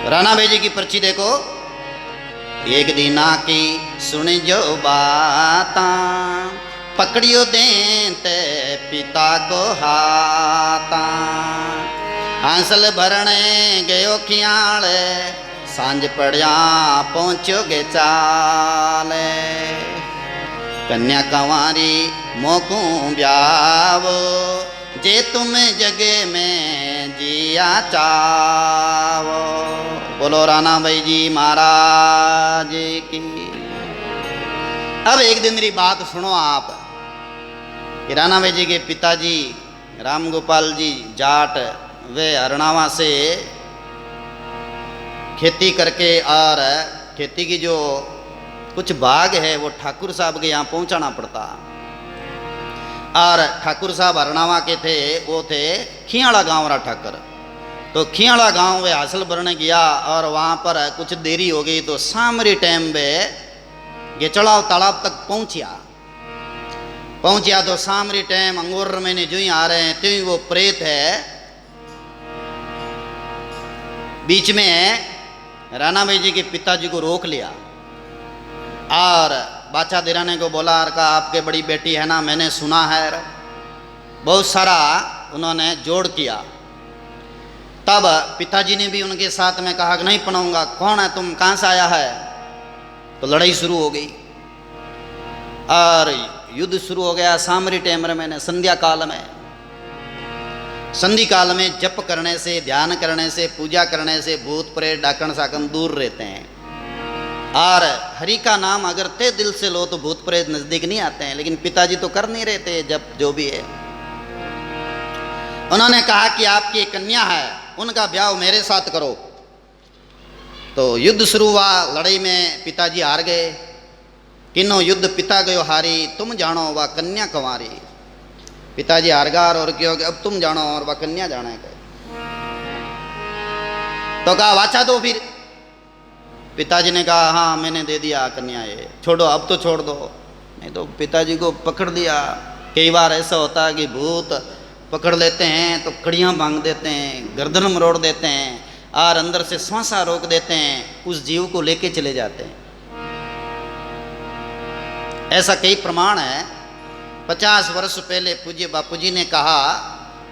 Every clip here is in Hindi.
राणा भाई जी की पर्ची देखो। एक दिना की सुन जो बाता, पकड़ियो देते पिता को हाथा। हांसल भरने गयो खियाल, सांझ पड़िया पहुँचोगे चाले। कन्या कंवारी मोकू ब्यावो, जे तुम जगे में जिया चावो। बोलो राणा भाई जी महाराज की। अब एक दिन मेरी बात सुनो आप। राणा भाई जी के पिताजी राम गोपाल जी जाट, वे अरणावा से खेती करके और खेती की जो कुछ भाग है वो ठाकुर साहब के यहाँ पहुँचाना पड़ता। और ठाकुर साहब अरणावा के थे, वो थे खियाड़ा गांव रा ठाकर। तो खियाड़ा गांव वे हासिल भरने गया और वहाँ पर कुछ देरी हो गई तो सामरी टाइम पे गेचड़ाव तालाब तक पहुँचा तो सामरी टाइम अंगूर महीने जो ही आ रहे हैं, त्यों ही वो प्रेत है बीच में राणा भाई जी के पिताजी को रोक लिया और बादशाह दिराने को बोला और कहा, आपके बड़ी बेटी है ना, मैंने सुना है। बहुत सारा उन्होंने जोड़ किया। तब पिताजी ने भी उनके साथ में कहा कि नहीं पढ़ाऊंगा, कौन है तुम, कहाँ से आया है। तो लड़ाई शुरू हो गई और युद्ध शुरू हो गया। सामरी टेमर में संध्या काल में, संधि काल में जप करने से, ध्यान करने से, पूजा करने से भूत प्रेत डाकण साकन दूर रहते हैं। और हरि का नाम अगर ते दिल से लो तो भूत प्रेत नजदीक नहीं आते हैं। लेकिन पिताजी तो कर नहीं रहते जब जो भी है। उन्होंने कहा कि आपकी एक कन्या है, उनका ब्याह मेरे साथ करो। तो युद्ध शुरू हुआ। लड़ाई में पिताजी हार गए। किन्नो युद्ध पिता गयो हारी, तुम जानो वह कन्या कंवारी। पिताजी हार गए और क्यों, अब तुम जानो और वह कन्या जाने गए। तो कहा वाचा दो फिर। पिताजी ने कहा हाँ मैंने दे दिया कन्या, ये छोड़ो, अब तो छोड़ दो। नहीं तो पिताजी को पकड़ दिया। कई बार ऐसा होता है कि भूत पकड़ लेते हैं तो कड़ियाँ बांध देते हैं, गर्दन मरोड़ देते हैं और अंदर से श्वासा रोक देते हैं, उस जीव को लेके चले जाते हैं। ऐसा कई प्रमाण है। 50 वर्ष पहले पूज्य बापूजी ने कहा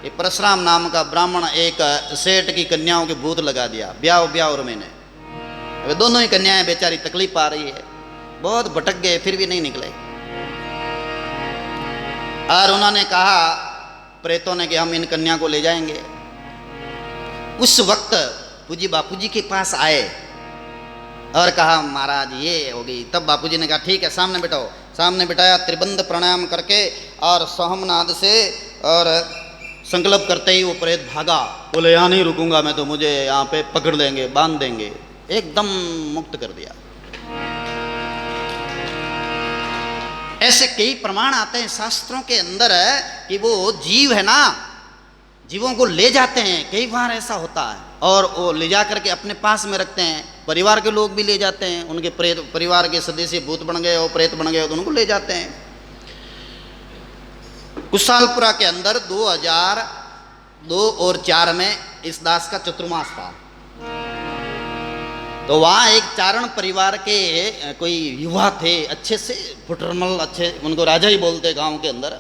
कि परशुराम नाम का ब्राह्मण एक सेठ की कन्याओं के भूत लगा दिया, ब्याह और मैंने। वे दोनों ही कन्याएं बेचारी तकलीफ पा रही है, बहुत भटक गए फिर भी नहीं निकले। और उन्होंने कहा प्रेतों ने कि हम इन कन्या को ले जाएंगे। उस वक्त पूज्य बापूजी के पास आए और कहा महाराज ये हो गई। तब बापूजी ने कहा ठीक है सामने बैठाओ। सामने बिठाया, त्रिबंध प्राणायाम करके और सोहमनाद से और संकल्प करते ही वो प्रेत भागा। बोले यहाँ नहीं रुकूंगा मैं तो, मुझे यहाँ पे पकड़ लेंगे, बांध देंगे। एकदम मुक्त कर दिया। ऐसे कई प्रमाण आते हैं शास्त्रों के अंदर कि वो जीव है ना, जीवों को ले जाते हैं। कई बार ऐसा होता है और वो ले जा करके अपने पास में रखते हैं। परिवार के लोग भी ले जाते हैं, उनके प्रेत, परिवार के सदस्य भूत बन गए हो, प्रेत बन गए हो तो उनको ले जाते हैं। कुशालपुरा के अंदर 2002 और 4 में इस दास का चतुर्मास था। तो वहाँ एक चारण परिवार के कोई युवा थे, अच्छे से फुटरमल, अच्छे, उनको राजा ही बोलते गांव के अंदर।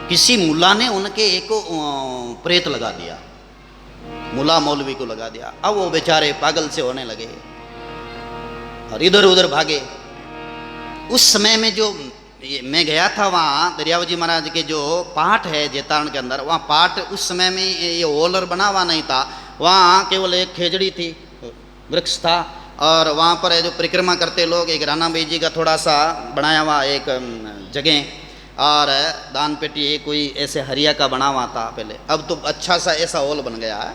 किसी मुल्ला ने उनके एक प्रेत लगा दिया, मुल्ला मौलवी को लगा दिया। अब वो बेचारे पागल से होने लगे और इधर उधर भागे। उस समय में जो मैं गया था वहाँ दरियावजी महाराज के जो पाठ है जेतारण के अंदर, वहाँ पाठ उस समय में ये होलर बना हुआ नहीं था। वहाँ केवल एक खेजड़ी थी, वृक्ष था और वहाँ पर जो परिक्रमा करते लोग, एक राणा भाई जी का थोड़ा सा बनाया हुआ एक जगह और दान पेटी एक कोई ऐसे हरिया का बना हुआ था पहले। अब तो अच्छा सा ऐसा हॉल बन गया है।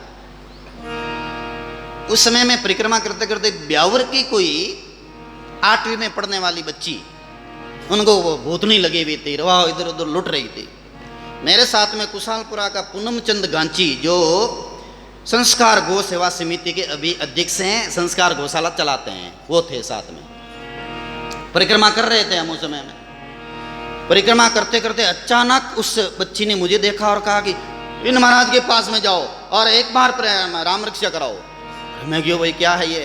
उस समय में परिक्रमा करते करते ब्यावर की कोई 8वीं में पढ़ने वाली बच्ची, उनको वो भूतनी लगी हुई थी, रवा इधर उधर लुट रही थी। मेरे साथ में कुशालपुरा का पूनम चंद गांची जो संस्कार गौ सेवा समिति के अभी अध्यक्ष हैं, संस्कार गौशाला चलाते हैं, वो थे साथ में। परिक्रमा कर रहे थे हम उस समय में। परिक्रमा करते करते अचानक उस बच्ची ने मुझे देखा और कहा कि इन महाराज के पास में जाओ और एक बार राम रक्षा कराओ। मैं क्यों भाई क्या है ये,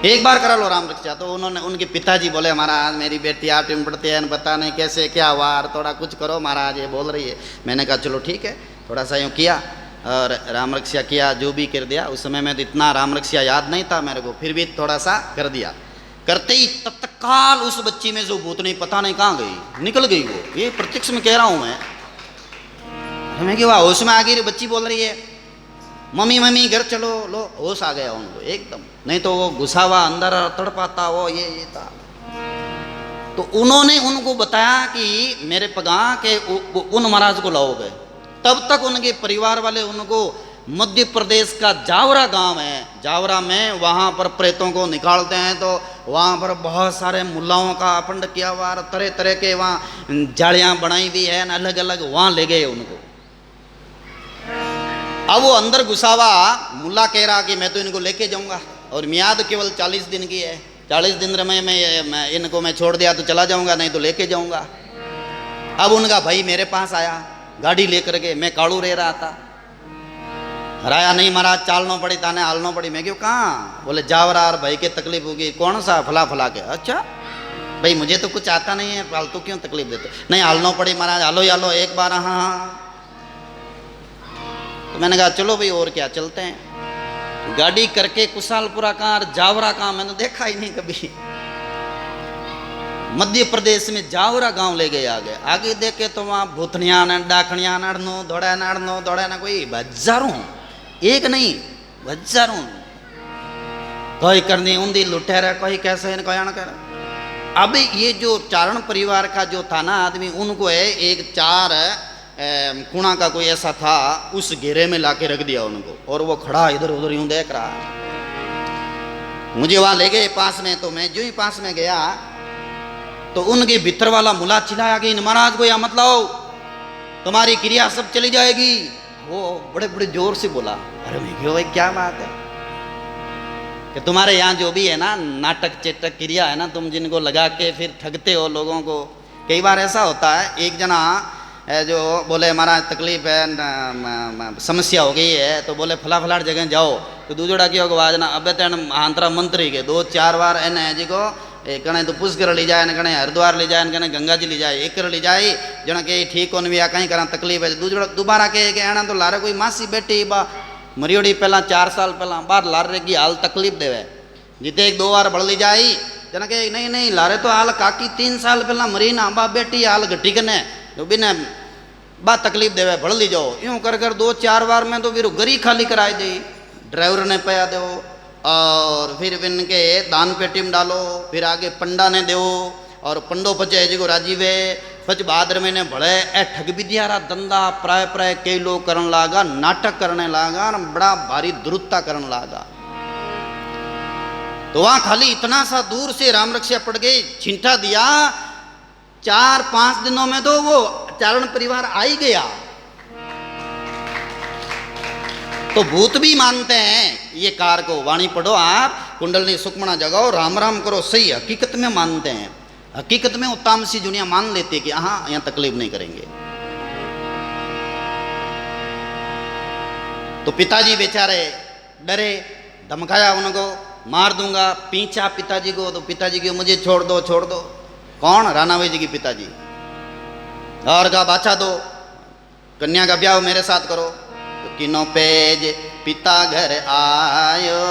एक बार करा लो राम रक्षा। तो उन्होंने, उनके पिताजी बोले महाराज मेरी बेटी 8वीं में पढ़ती है, पता नहीं कैसे क्या हुआ, थोड़ा कुछ करो महाराज, ये बोल रही है। मैंने कहा चलो ठीक है, थोड़ा सा यूँ किया और राम रक्षा किया, जो भी कर दिया। उस समय में तो इतना राम रक्षा याद नहीं था मेरे को, फिर भी थोड़ा सा कर दिया। करते ही तत्काल उस बच्ची में जो भूत नहीं पता नहीं कहाँ गई, निकल गई वो, ये प्रत्यक्ष में कह रहा हूँ मैं। हमें क्या हुआ, होश में आ गई, बच्ची बोल रही है मम्मी मम्मी घर चलो, लो होश आ गया उनको एकदम, नहीं तो वो घुसा हुआ अंदर तड़पाता वो ये था। तो उन्होंने उनको बताया कि मेरे पगा के उन महाराज को लाओगे। तब तक उनके परिवार वाले उनको, मध्य प्रदेश का जावरा गांव है, जावरा में वहाँ पर प्रेतों को निकालते हैं, तो वहाँ पर बहुत सारे मुल्लाओं का अपंड किया हुआ, तरह तरह के वहाँ जालियाँ बनाई हुई है, अलग अलग, वहाँ ले गए उनको। अब वो अंदर घुसा हुआ मुल्ला कह रहा कि मैं तो इनको लेके जाऊंगा, और मियाद केवल 40 दिन की है, 40 दिन में मैं इनको मैं छोड़ दिया तो चला जाऊंगा, नहीं तो लेके जाऊंगा। अब उनका भाई मेरे पास आया गाड़ी लेकर के, मैं काड़ू रह रहा था, हराया नहीं महाराज, चालना पड़ी ताने हालना पड़ी। मैं क्यों कहाँ, बोले जावरा और भाई के तकलीफ होगी। कौन सा, फला फला के। अच्छा भाई मुझे तो कुछ आता नहीं है, फालतू क्यों तकलीफ देते। नहीं हालना पड़ी महाराज, हालो हालो एक बार। हाँ हाँ। तो मैंने कहा चलो भाई और क्या, चलते हैं। गाड़ी करके कुशालपुरा का जावरा का मैंने देखा ही नहीं कभी। मध्य प्रदेश में जावरा गांव ले गए आगे देखे तो वहाँ भूतनिया न डाकनिया नड़नो दौड़ा ना, कोई हजारों, एक नहीं हजारों, कोई करनी ऊंधी लुटे रहा, कोई कैसे कोई ना कर। अब ये जो चारण परिवार का जो था ना आदमी, उनको है एक 4 कुणा का कोई ऐसा था, उस घेरे में लाके रख दिया उनको, और वो खड़ा इधर उधर यूं देख रहा। मुझे वहां ले गए पास में, तो मैं जो ही पास में गया तो उनके भीतर वाला मुला चिल्लाया कि इन महाराज को यहाँ मत लाओ, तुम्हारी क्रिया सब चली जाएगी। वो बड़े बड़े जोर से बोला, अरे मैं क्यों भाई क्या बात है, कि तुम्हारे यहाँ जो भी है ना नाटक चेटक क्रिया है ना, तुम जिनको लगा के फिर ठगते हो लोगों को। कई बार ऐसा होता है, एक जना जो बोले महाराज तकलीफ है, समस्या हो गई है, तो बोले फला फलाट जगह जाओ, तो दूजोड़ा की आवाज ना, अब तेन आंतरा मंत्री के 2-4 बार एने जी को कने तो पुष्कर ले जाए, कने हरिद्वार ले जाए, कने गंगा जी ले जाए, एक ले जाए जना के ठीक होने भी कहीं करा तकलीफ है। दूजोड़ा दोबारा के आना तो लारे कोई मासी बेटी बा मरियोड़ी पहला 4 साल पहला बार लारे की हाल तकलीफ देवे, जिते 1-2 बार बढ़ ली जाए जना के नहीं नहीं लारे तो हाल काकी 3 साल पहला मरी ना बा बेटी हाल घटी कने तो बिना बात तकलीफ देवे बढ़ ली जाओ। यूँ कर 2-4 बार में तो फिर गरी खाली कराई दी, ड्राइवर ने पया दो, और फिर इनके दान पेटी में डालो, फिर आगे पंडा ने दो, और पंडो पचे जी को राजीवे पच बहादुर में ने भले ए ठग विद्यारा धंधा प्राय प्राय कई लोग करने लागा, नाटक करने लागा, और बड़ा भारी दुरुत्ता करने लागा। तो वहां खाली इतना सा दूर से राम रक्षा पड़ गई, छिंटा दिया, 4-5 दिनों में तो वो चारण परिवार आ ही गया। तो भूत भी मानते हैं ये कार को, वाणी पढ़ो आप, कुंडलनी सुखमना जगाओ, राम राम करो, सही हकीकत में मानते हैं। हकीकत में वो तामसी दुनिया मान लेती है कि हाँ यहाँ तकलीफ नहीं करेंगे। तो पिताजी बेचारे डरे, धमकाया उनको, मार दूंगा, पीछा पिताजी को, तो पिताजी को मुझे छोड़ दो छोड़ दो। कौन, रानाभाई जी की पिताजी, और का बाचा दो, कन्या का ब्याह मेरे साथ करो। तो किनो पेज पिता घर आयो,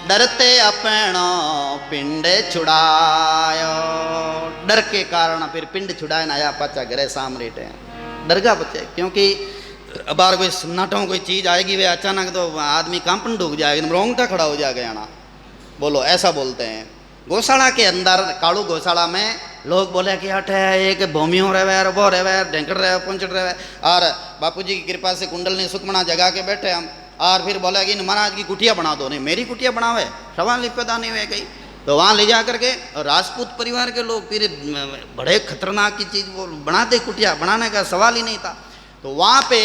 डरते अपनो पिंड छुड़ायो। डर के कारण फिर पिंड छुड़ाए ना आया पाचा घरे सामरेट है, डरगा बच्चे, क्योंकि बार कोई सन्नाटों कोई चीज आएगी वे अचानक तो आदमी कांपन डूब जाएगा, रोंगटा खड़ा हो जाएगा ना। बोलो ऐसा बोलते हैं। गौशाला के अंदर, काड़ू गौशाला में लोग बोले कि हटे एक भूमियों रहे, वो रहे, ढेंकड़ रहे, पुंचड़ रहे, और बापूजी की कृपा से कुंडलनी सुखमना जगा के बैठे हम, और फिर बोले कि महाराज की कुटिया बना दो। नहीं मेरी कुटिया बनावे, सवाल ही पैदा नहीं हुए कहीं। तो वहाँ ले जा करके, और राजपूत परिवार के लोग फिर बड़े खतरनाक की चीज़ वो बनाते, कुटिया बनाने का सवाल ही नहीं था। तो वहाँ पे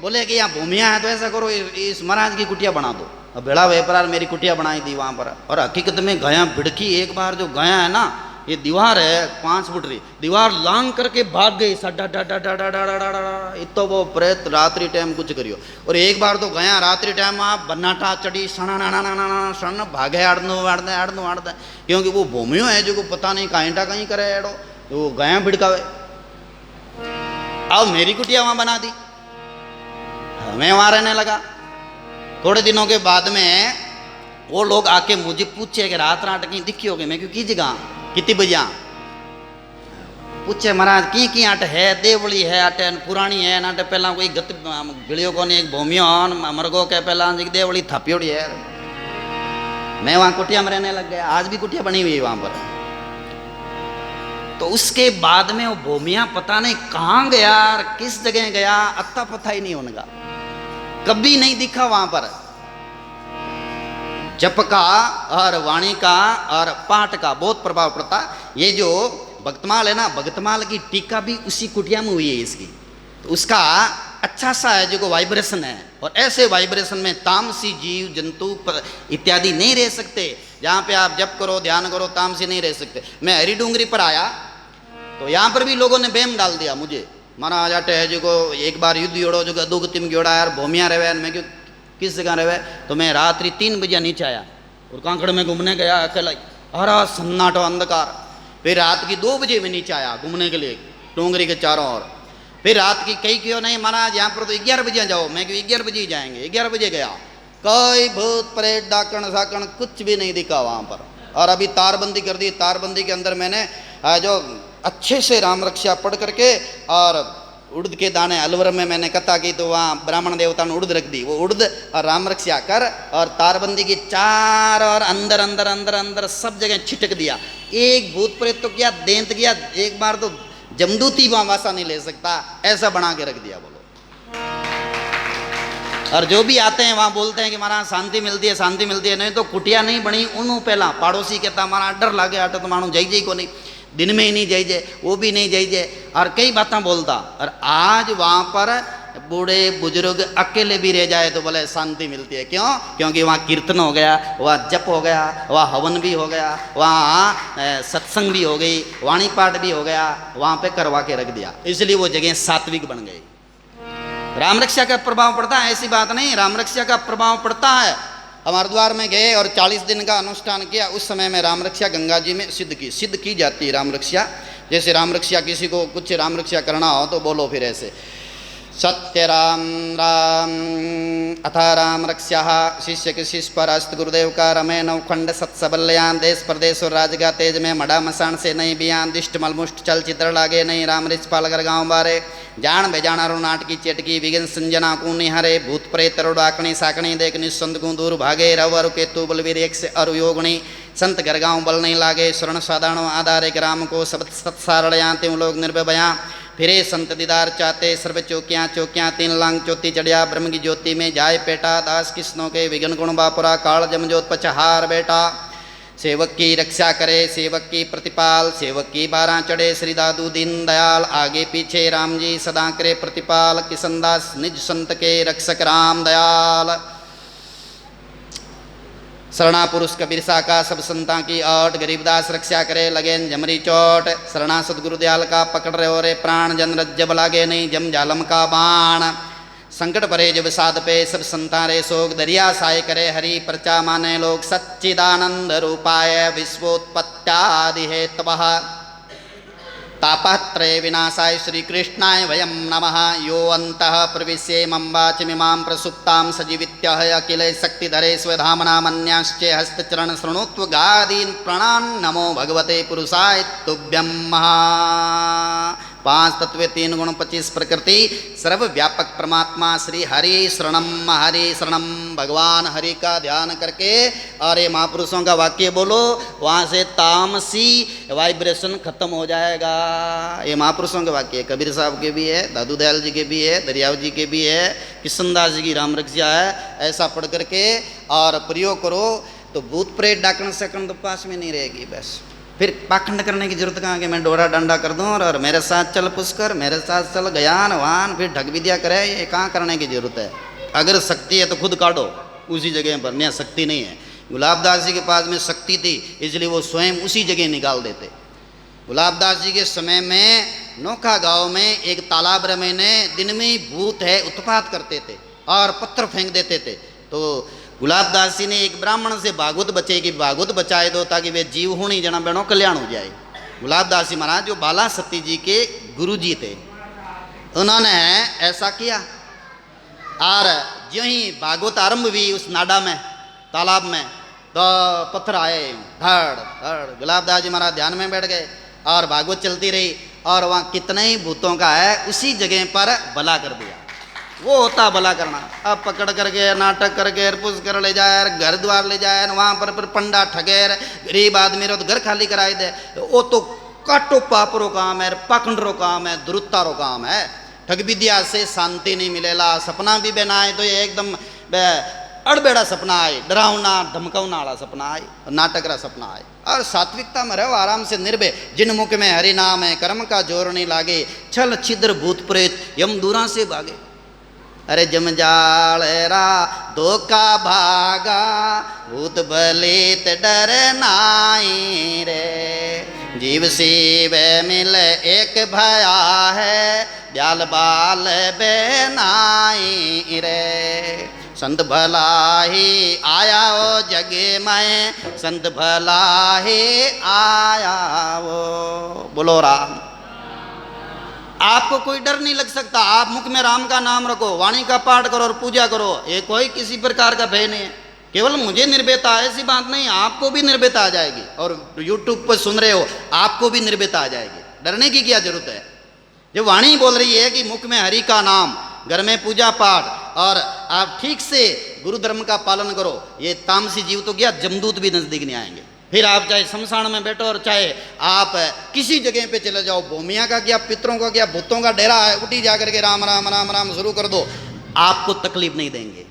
बोले कि यहाँ भूमिया है तो ऐसा करो इस महाराज की कुटिया बना दो। अब बेड़ा व्यापार मेरी कुटिया बनाई थी वहाँ पर। और हकीकत में गया भिड़की, एक बार जो गया है ना ये दीवार है 5 फुट रही, दीवार लांग करके भाग गई सड्डा डा डा डा डा डा डा डा डा। तो वो प्रेत रात्रि टाइम कुछ करियो। और एक बार तो गया रात्रि टाइम आप बन्नाटा चढ़ी सणा ना ना ना ना सण भागे आड़नो आड़दे आड़नो आड़दे, क्योंकि वो भूमियो है जो को पता नहीं काइंटा कहीं करे एड़ो, तो वो गया भिड़कावे। अब मेरी कुटिया वहां बना दी, मैं वहां रहने लगा। थोड़े दिनों के बाद में वो लोग आके मुझे पूछे कि रात रात कहीं दिखी होगी, मैं क्यों की जगह कितनी बजा पूछे महाराज की आट है, देवली है आटे पुरानी है नाटे पहला कोई गत गिलियो को नहीं, एक भूमियो मरगो के पहला देवली थापियोड़ी है। मैं वहां कुटिया में रहने लग गया, आज भी कुटिया बनी हुई है वहां पर। तो उसके बाद में वो भूमिया पता नहीं कहाँ गया, किस जगह गया, अत्ता पता ही नहीं उनका, कभी नहीं दिखा वहां पर। जप का और वाणी का और पाठ का बहुत प्रभाव पड़ता। ये जो भक्तमाल है ना, भक्तमाल की टीका भी उसी कुटिया में हुई है इसकी, तो उसका अच्छा सा है जो वाइब्रेशन है। और ऐसे वाइब्रेशन में तामसी जीव जंतु इत्यादि नहीं रह सकते। जहाँ पे आप जप करो ध्यान करो तामसी नहीं रह सकते। मैं हरी डूंगरी पर आया तो यहाँ पर भी लोगों ने बेम डाल दिया मुझे, महाराज आटे है जो एक बार युद्ध जोड़ो जो अदोगतिम जोड़ा यार भूमिया रहे। मैं क्यों किस जगह रहे? तो मैं रात्रि 3 बजे नीचे आया और कांकड़ में घूमने गया अकेला, हरा सन्नाटो अंधकार। फिर रात की 2 बजे में नीचे आया घूमने के लिए डोंगरी के चारों ओर। फिर रात की कई क्यों नहीं महाराज यहाँ पर तो 11 बजे जाओ, मैं क्यों 11 बजे ही जाएंगे। 11 बजे गया, कोई भूत प्रेत डाकण साकण कुछ भी नहीं दिखा वहाँ पर। और अभी तारबंदी कर दी, तारबंदी के अंदर मैंने जो अच्छे से राम रक्षा पढ़ करके और उड़द के दाने अलवर में मैंने कथा की, तो वहाँ ब्राह्मण देवता ने उड़द रख दी। वो उड़द और राम रक्षा कर और तारबंदी की चार और अंदर अंदर अंदर अंदर सब जगह छिटक दिया। एक भूत प्रेत तो क्या देंत गया, एक बार तो जमदूती वहाँ वासा नहीं ले सकता, ऐसा बना के रख दिया। बोलो। और जो भी आते हैं वहाँ बोलते हैं कि महाराज शांति मिलती है, शांति मिलती है। नहीं तो कुटिया नहीं बनी उन्हों पहला पड़ोसी कहता हमारा डर लागे आटे तो मानो जाई को नहीं, दिन में ही नहीं जाइए, वो भी नहीं जाइए, और कई बातें बोलता। और आज वहाँ पर बूढ़े बुजुर्ग अकेले भी रह जाए तो बोले शांति मिलती है। क्यों? क्योंकि वहाँ कीर्तन हो गया, वहाँ जप हो गया, वहाँ हवन भी हो गया, वहाँ सत्संग भी हो गई, वाणी पाठ भी हो गया, वहाँ पे करवा के रख दिया। इसलिए वो जगह सात्विक बन गई। राम रक्षा का प्रभाव पड़ता है, ऐसी बात नहीं, राम रक्षा का प्रभाव पड़ता है। हम हरिद्वार में गए और 40 दिन का अनुष्ठान किया। उस समय में राम रक्षा गंगा जी में सिद्ध की जाती है राम रक्षा। जैसे राम रक्षा किसी को कुछ राम रक्षा करना हो तो बोलो फिर ऐसे, सत्य राम राम अथा राम रक्षा शिष्य के शिष्य पर अस्त गुरुदेव का रमे नवखंड सत्सबल्यान देश प्रदेश और राजगा तेज में मड़ा मसान से नहीं बियान दिष्ट मलमुष्ट चल चित्र लागे नहीं राम रिच पालगर गाँव बारे जान बेजाना रो नाटकी चेटकी विघन संजना को निहरे भूत प्रेत डाकणी साकणी देख निस्संत को दूर भागे रव अरु केतु बलवीर एक से अरु योगणी संत घर गाँव बल नहीं लागे शरण साधारण आधार एक राम को सब सत्सारया त्यों लोग निर्भय बया फिरे संत दीदार चाहते सर्व चौकियाँ 3 लांग चौथी चढ़िया ब्रह्म की ज्योति में जाए पेटा दास किस्नों के विघन गुण बापुरा काल जमजोत पचहार बेटा सेवक की रक्षा करे सेवक की प्रतिपाल सेवक की 12 चढ़े श्री दादू दीन दयाल आगे पीछे राम जी सदा करे प्रतिपाल किसनदास निज संत के रक्षक राम दयाल शरणा पुरुष कबीर सा का सब संता की ओट गरीबदास रक्षा करे लगेन जमरी चोट शरणा सदगुरु दयाल का पकड़ रहे हो रे प्राण जन जब लागे नहीं जम जालम का बाण संकट परे जब साध पे सब संता रे सोग दरिया साय करे हरि प्रचा माने लोग सच्चिदानंद रूपाय विश्वोत्पत्त्यादि हेतवः तापत्रय विनाशाय श्री कृष्णाय वयं नमः यो अन्तः प्रविश्य मम वाचमिमां प्रसुप्तां सजीवित्य अखिले शक्तिधरे स्वधामना मन्याश्चे हस्तचरण शृणुत्व गादीन् प्रणान् नमो भगवते पुरुषाय तुभ्यं महा 5 तत्व 3 गुण 25 प्रकृति सर्वव्यापक परमात्मा श्री हरि शरणम भगवान हरि का ध्यान करके और ये महापुरुषों का वाक्य बोलो, वहाँ से तामसी वाइब्रेशन खत्म हो जाएगा। ये महापुरुषों के वाक्य है, कबीर साहब के भी है, दादू दयाल जी के भी है, दरियाव जी के भी है, किशनदास जी की राम रक्षा है। ऐसा पढ़ करके और प्रयोग करो तो भूत प्रेत डाकण सकण तो पास में नहीं रहेगी। बस फिर पाखंड करने की जरूरत कहाँ कि मैं डोरा डंडा कर दूँ और मेरे साथ चल पुष्कर मेरे साथ चल गयान वान फिर ढक विद्या करे, ये कहाँ करने की जरूरत है। अगर शक्ति है तो खुद काटो उसी जगह पर, नहीं शक्ति नहीं है। गुलाबदास जी के पास में शक्ति थी इसलिए वो स्वयं उसी जगह निकाल देते। गुलाबदास जी के समय में नोखा गांव में एक तालाब रमे ने दिन में ही भूत है उत्पात करते थे और पत्थर फेंक देते थे। तो गुलाबदास जी ने एक ब्राह्मण से भागवत बचेगी, भागवत बचाए दो ताकि वे जीव होनी जना बहनों कल्याण हो जाए। गुलाबदास जी महाराज जो बाला सती जी के गुरु जी थे, उन्होंने ऐसा किया और जो ही भागवत आरंभ हुई उस नाडा में तालाब में तो पत्थर आए धड़ धड़। गुलाबदास जी महाराज ध्यान में बैठ गए और भागवत चलती रही और वहाँ कितने ही भूतों का है उसी जगह पर भला कर दिया। वो होता भला करना। अब पकड़ करके नाटक करके पुस कर ले जाए, घर द्वार ले जाए, वहाँ पर फिर पंडा ठगेर गरीब आदमी रो तो घर खाली कराई दे। वो तो काटो पापरो काम है, पाखंडरो काम है, दुरुत्तारो काम है। ठग विद्या से शांति नहीं मिलेला। सपना भी बनाए तो ये एकदम अड़बेड़ा सपना आए, डरावना धमकावना वाला सपना आए, नाटक रा सपना आए। और सात्विकता में रहो आराम से निर्भय। जिन मुख में हरि नाम है, कर्म का जोर नहीं लागे, छल छिद्र भूत प्रेत यम दूरा से भागे। अरे जमजालरा धोखा भागा, भूत बलित डर नाई रे। जीव शिव मिल एक भया है, ब्याल बाल बेनाई रे। संत भला ही आया ओ जग में, संत भला ही आया वो। बोलो राम। आपको कोई डर नहीं लग सकता। आप मुख में राम का नाम रखो, वाणी का पाठ करो और पूजा करो। ये कोई किसी प्रकार का भय नहीं है। केवल मुझे निर्भयता ऐसी बात नहीं, आपको भी निर्भयता आ जाएगी। और यूट्यूब पर सुन रहे हो, आपको भी निर्भयता आ जाएगी। डरने की क्या जरूरत है। जो वाणी बोल रही है कि मुख में हरि का नाम, घर में पूजा पाठ और आप ठीक से गुरु धर्म का पालन करो, ये तामसी जीव तो क्या जमदूत भी नजदीक नहीं आएंगे। फिर आप चाहे शमशान में बैठो और चाहे आप किसी जगह पे चले जाओ, भूमिया का क्या, पितरों का क्या, भूतों का डेरा है, उठी जा करके राम राम राम राम शुरू कर दो, आपको तकलीफ नहीं देंगे।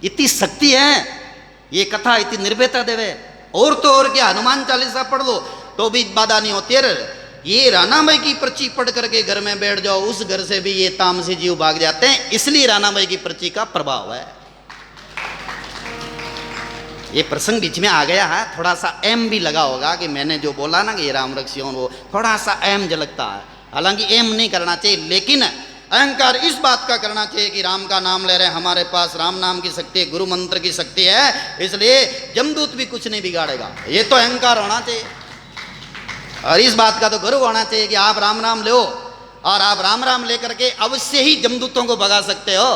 इतनी शक्ति है ये कथा, इतनी निर्भयता देवे। और तो और क्या, हनुमान चालीसा पढ़ लो तो भी बाधा नहीं होती है। ये रानाबाई की पर्ची पढ़ करके घर में बैठ जाओ, उस घर से भी ये तामसी जीव भाग जाते हैं। इसलिए रानाबाई की पर्ची का प्रभाव है। ये प्रसंग बीच में आ गया है, थोड़ा सा एम भी लगा होगा कि मैंने जो बोला ना कि ये राम रक्षियों, वो थोड़ा सा एम झलकता है। हालांकि एम नहीं करना चाहिए, लेकिन अहंकार इस बात का करना चाहिए कि राम का नाम ले रहे हैं, हमारे पास राम नाम की शक्ति है, गुरु मंत्र की शक्ति है, इसलिए जमदूत भी कुछ नहीं बिगाड़ेगा। ये तो अहंकार होना चाहिए। और इस बात का तो गर्व होना चाहिए कि आप राम राम लो और आप राम राम लेकर के अवश्य ही जमदूतों को भगा सकते हो।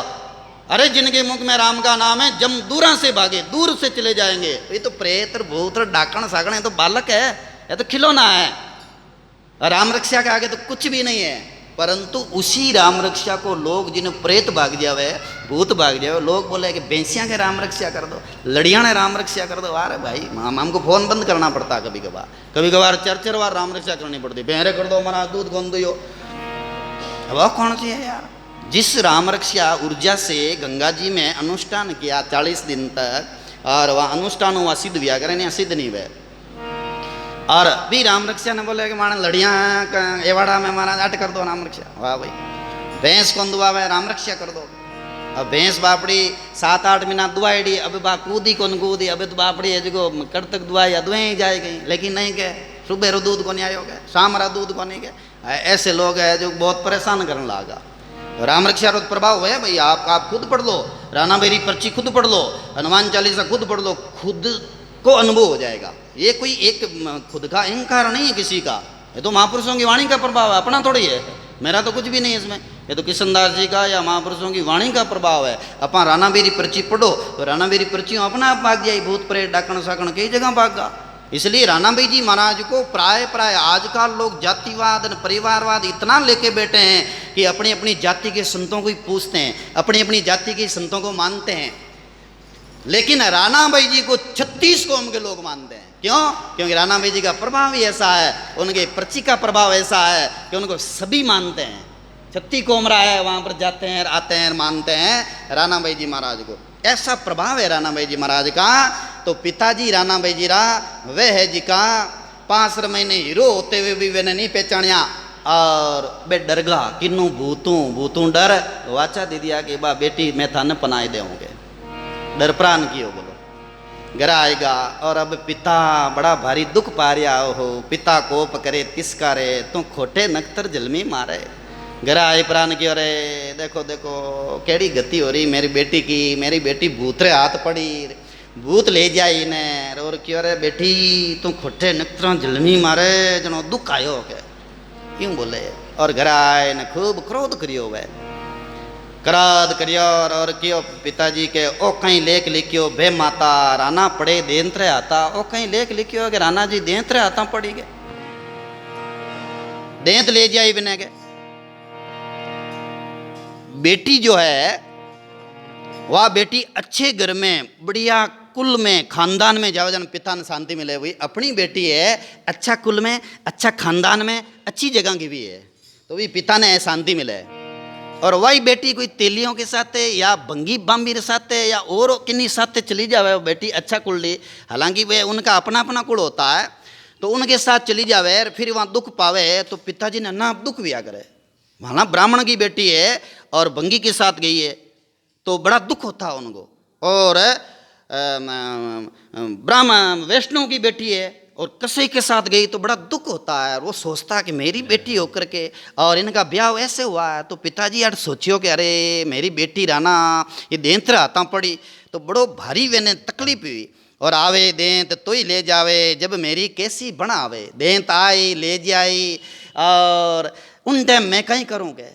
अरे जिनके मुख में राम का नाम है, जम दूरा से भागे, दूर से चले जाएंगे। ये तो प्रेत भूत डाकण सागण, ये तो बालक है, ये तो खिलौना है। राम रक्षा के आगे तो कुछ भी नहीं है। परंतु उसी राम रक्षा को लोग, जिन्हें प्रेत भाग जावे, भूत भाग जावे, लोग बोले कि भैंसिया के राम रक्षा कर दो, लड़िया ने राम रक्षा कर दो। अरे भाई हमको फोन बंद करना पड़ता है कभी कभार, कभी कभार 4-4 बार राम रक्षा करनी पड़ती। बहरे कर दो, हमारा दूध गोंद दो। अब कौन सी है यार। जिस राम रक्षा ऊर्जा से गंगा जी में अनुष्ठान किया 40 दिन तक, और वह अनुष्ठान हुआ सिद्ध व्या करें, सिद्ध नहीं हुए। और भी राम रक्षा ने बोले कि माना लड़िया एवाड़ा में हमारा अट कर दो राम रक्षा। वाह भाई, भैंस कौन दुआवे, राम रक्षा कर दो। अब भैंस बापड़ी 7-8 महीना दुआईडी, अब बा कूदी कौन कूदी, अब तो बापड़ी है जो कड़ तक दुआई दुआई ही जाए गई। लेकिन नहीं के सुबह रो दूध को नहीं आयो गए, शाम रा दूध को नहीं गए। ऐसे लोग हैं जो बहुत परेशान करने लगा। राम रक्षा रो प्रभाव है भाई। आप खुद पढ़ लो, राना बेरी पर्ची खुद पढ़ लो, हनुमान चालीसा खुद पढ़ लो, खुद को अनुभव हो जाएगा। ये कोई एक खुद का अहंकार नहीं है किसी का, ये तो महापुरुषों की वाणी का प्रभाव है, अपना थोड़ी है। मेरा तो कुछ भी नहीं है इसमें, ये तो किशनदास जी का या महापुरुषों की वाणी का प्रभाव है। अपन राना बेरी पर्ची पढ़ो तो राना बेरी पर्ची अपना आप भाग जाए, भूत प्रेत डाकण साकण कई जगह भागा। इसलिए रानाबाई जी महाराज को प्राय आजकल लोग जातिवाद परिवारवाद इतना लेके बैठे हैं कि अपनी अपनी जाति के संतों को ही पूछते हैं, अपनी अपनी जाति के संतों को मानते हैं। लेकिन रानाबाई जी को 36 कौम के लोग मानते हैं। क्यों? क्योंकि रानाबाई जी का प्रभाव ही ऐसा है, उनके पर्ची का प्रभाव ऐसा है कि उनको सभी मानते हैं। 36 कौम रहा है, वहाँ पर जाते हैं, आते हैं, मानते हैं रानाबाई जी महाराज को। ऐसा प्रभाव है रानाबाई जी महाराज का। तो पिताजी रानाबाई जी रा वह है जी का 5 महीने हीरो होते हुए भी मैंने नहीं पहचानिया। और बे डर गा किन्नू भूतू डर वाचा दीदिया कि बा बेटी मैं थाने पनाए देंगे, डर प्राण कियो बोलो। घर आएगा और अब पिता बड़ा भारी दुख पा रहा हो, पिता कोप करे तिसका रे तू खोटे नख्तर जलमी मारे। घर आए प्राण की, अरे देखो देखो केड़ी गति हो रही मेरी बेटी की, मेरी बेटी भूत रे हाथ पड़ी, भूत ले जाई ने, और क्यों रे बेटी तू खोटे नख्तर जलमी मारे, जनो दुख आयो के क्यों बोले। और घर आए ने खूब क्रोध करियो वह, क्रोध करियो और क्यों पिताजी के ओ कहीं लेख लिखियो बे माता राना पड़े देंत्र आता, ओ कहीं लेख लिखियो कि राना जी देंत्र आता पड़ी गए, देंत ले जाई बिने के। बेटी जो है वह बेटी अच्छे घर में बढ़िया कुल में खानदान में जाओ, जन पिता ने शांति मिले हुई अपनी बेटी है, अच्छा कुल में अच्छा खानदान में अच्छी जगह की भी है, तो भी पिता ने शांति मिले। और वही बेटी कोई तेलियों के साथ या भंगी बाम्बी के साथ या और किन्हीं साथ चली जावे, बेटी अच्छा कुल ली, हालांकि वे उनका अपना अपना कुल होता है, तो उनके साथ चली जावे फिर वहाँ दुख पावे तो पिताजी ने ना दुख भी आ करे। वहाँ ब्राह्मण की बेटी है और भंगी के साथ गई है तो बड़ा दुख होता है उनको, और ब्राह्मण वैष्णव की बेटी है और कसे के साथ गई तो बड़ा दुख होता है। वो सोचता है कि मेरी बेटी होकर के और इनका ब्याह ऐसे हुआ है, तो पिताजी यार सोचियो कि अरे मेरी बेटी राना ये देंत्र आता पड़ी, तो बड़ो भारी वेने तकलीफ हुई। और आवे देंत तो ही ले जावे, जब मेरी कैसी बना आवे, देंत आई ले जाई और उन टाइम मैं कहीं करूँगे,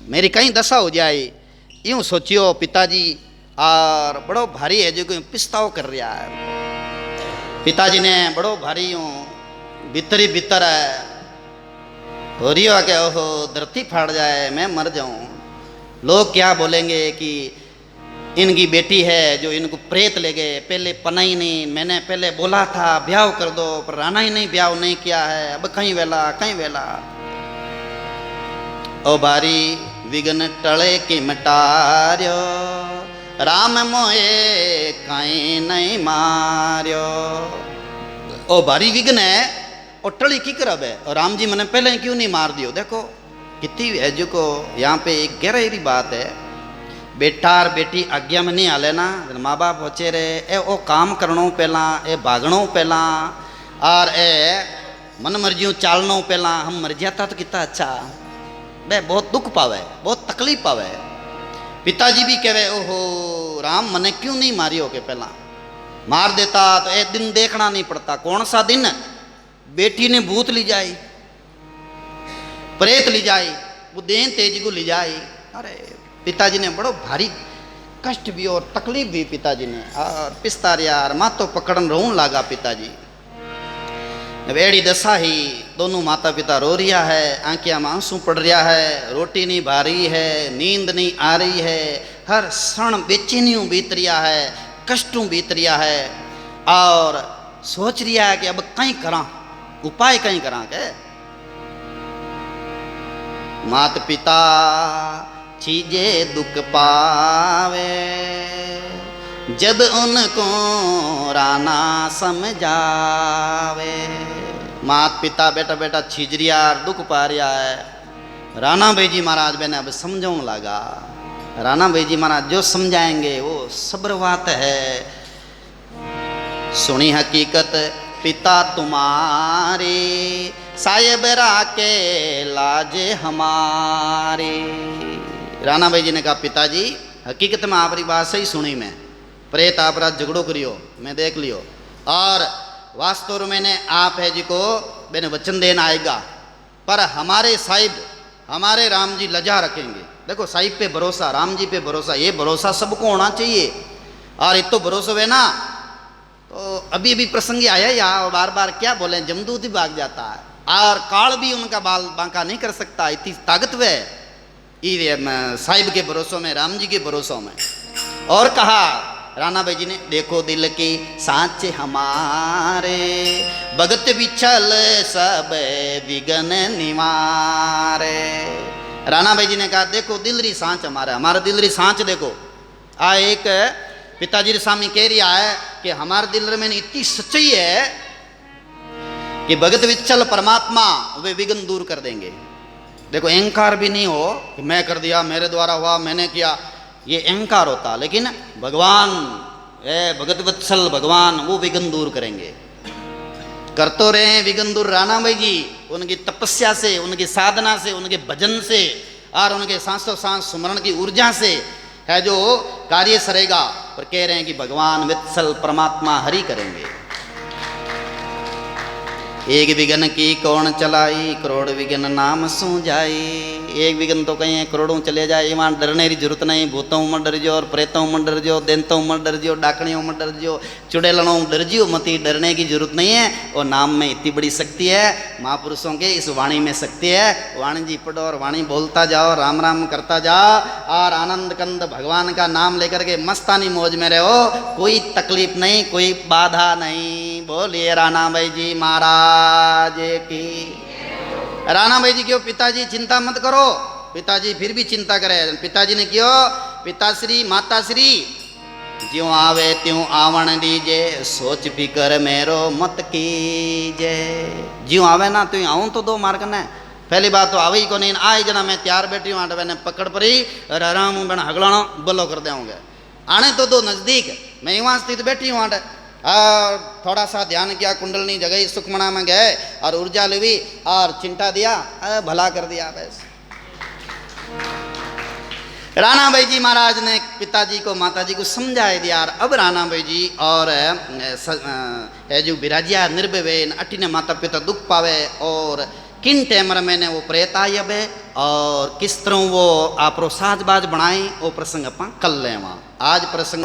मेरी कहीं दशा हो जाए, यूँ सोचियो पिताजी। और बड़ो भारी है जो कोई पिस्ताव कर रहा है, पिताजी ने बड़ो भारी यूँ भीतरी भीतर है हो रही हो कि ओहो धरती फाड़ जाए मैं मर जाऊँ, लोग क्या बोलेंगे कि इनकी बेटी है जो इनको प्रेत ले गए, पहले पना ही नहीं, मैंने पहले बोला था ब्याह कर दो पर राना ही नहीं ब्याह नहीं किया है, अब कहीं वेला कहीं वेला। ओ भारी विघ्न टले के मटार्यो, राम मोए कहीं नहीं मार्यो। ओ भारी विघ्न है और टली की करब है, और राम जी मैंने पहले ही क्यों नहीं मार दियो। देखो कितनी है जो को यहाँ पे एक गहरी बात है, बेटा और बेटी आज्ञा में नहीं आले ना, माँ बाप होचे रे ए ओ काम करनो पहला, ए भागनो पहला और ए मन मर्जियों चालनो पहला, हम मर जाता तो कितना अच्छा। बे बहुत दुख पावे, बहुत तकलीफ पावे। पिताजी भी कहे ओहो राम मने क्यों नहीं मारियो के पहला, मार देता तो एक दिन देखना नहीं पड़ता। कौन सा दिन? बेटी ने भूत ली जाई, प्रेत ली जाई, वो देन तेज को ली जाई। अरे पिताजी ने बड़ो भारी कष्ट भी और तकलीफ भी पिताजी ने, और पिस्तार यार माँ तो पकड़न रोन लागा पिताजी। वेड़ी दशा ही दोनों माता पिता रो रिया है, आंखियां में आंसू पड़ रहा है, रोटी नहीं भा रही है, नींद नहीं आ रही है, हर क्षण बेचैनियों बीत रिया है, कष्टों बीत रिया है, और सोच रिया है कि अब कहीं करा उपाय कहीं करा के। मात पिता चीजे दुख पावे, जब उनको राना समझावे। मात पिता बेटा बेटा छिजरिया दुख पा रहा है। राणा भाई जी महाराज मैंने अब समझाने लगा, राणा भाई जी महाराज जो समझाएंगे वो सब्र बात है। सुनी हकीकत पिता तुम्हारे, साहेब राके लाजे हमारे। राणा भाई जी ने कहा पिताजी हकीकत में आपकी बात सही सुनी, मैं प्रेत आप रात झगड़ो करियो मैं देख लियो, और वास्तव में ने आप है जी को मैंने वचन देना आएगा, पर हमारे साहिब हमारे राम जी लजा रखेंगे। देखो साहिब पे भरोसा, राम जी पे भरोसा, ये भरोसा सबको होना चाहिए। और इतो भरोसा है ना, तो अभी अभी प्रसंग आया यहाँ, और बार बार क्या बोले जमदूत ही भाग जाता है, और काल भी उनका बाल बांका नहीं कर सकता, इतनी ताकतवर है साहिब के भरोसों में, राम जी के भरोसों में। और कहा राणा भाई जी ने देखो दिल की सांच हमारे, भगत बिछल सब विघन निवारे। राणा भाई जी ने कहा देखो दिल री सांच हमारा दिल री सांच देखो। आ एक पिताजी रे सामने कह रहा है कि हमारे दिल में इतनी सच्चाई है कि भगत विच्छल परमात्मा वे विघ्न दूर कर देंगे। देखो अहंकार भी नहीं हो कि मैं कर दिया, मेरे द्वारा हुआ, मैंने किया, ये अहंकार होता। लेकिन भगवान भगत वत्सल भगवान वो विघ्न दूर करेंगे। कर तो रहे हैं विघ्न दूर राणा भाई जी, उनकी तपस्या से, उनकी साधना से, उनके भजन से और उनके सांसों सांस सुमरण की ऊर्जा से है जो कार्य सरेगा। पर कह रहे हैं कि भगवान वत्सल परमात्मा हरि करेंगे। एक विघ्न की कौन चलाई, करोड़ विघ्न नाम सू जाई। एक विघ्न तो कहीं करोड़ों चले जाए, वहाँ डरने की जरूरत नहीं। भूतों में डर जो और प्रेतों में डर जो, देंतों में डर जो, डाकणियों में डर जो, चुड़ैलों में डर जो, मती डरने की जरूरत नहीं है। और नाम में इतनी बड़ी शक्ति है, महापुरुषों के इस वाणी में शक्ति है। वाणी जी पढ़ो और वाणी बोलता जाओ, राम राम करता जाओ और आनंद कंद भगवान का नाम लेकर के मस्तानी मौज में रहो। कोई तकलीफ नहीं, कोई बाधा नहीं। बोलिए राणा भाई जी महाराज की। राणा भाई जी क्यों, पिताजी चिंता मत करो। पिताजी फिर भी चिंता करे। पिताजी ने क्यों, पिताश्री माताश्री ज्यों आवे त्यों आवण दीजे, सोच फिकर मेरो मत कीजे। ज्यों आवे ना त्यों आऊं तो दो मार्ग ने। पहली बात तो आवे ही को नहीं, आए जना मैं तैयार बैठी हूँ, मैंने पकड़ पड़ी और आराम बना हगलाना बलो कर देंगे। आने तो दो नजदीक, मैं वहाँ स्थित बैठी हूँ। और थोड़ा सा ध्यान किया, कुंडलनी जगह सुखमणा में गए और ऊर्जा लेवी और चिंता दिया, भला कर दिया बस। राणा भाई जी महाराज ने पिताजी को माताजी को समझाए दिया। अब राणा भाई जी और जो बिराजिया निर्भय अटी ने माता पिता दुख पावे और किन टेमर मैंने वो प्रेत आई अब और किस तरह वो आप साजबाज बनाए वो प्रसंग अपन कल ले। आज प्रसंग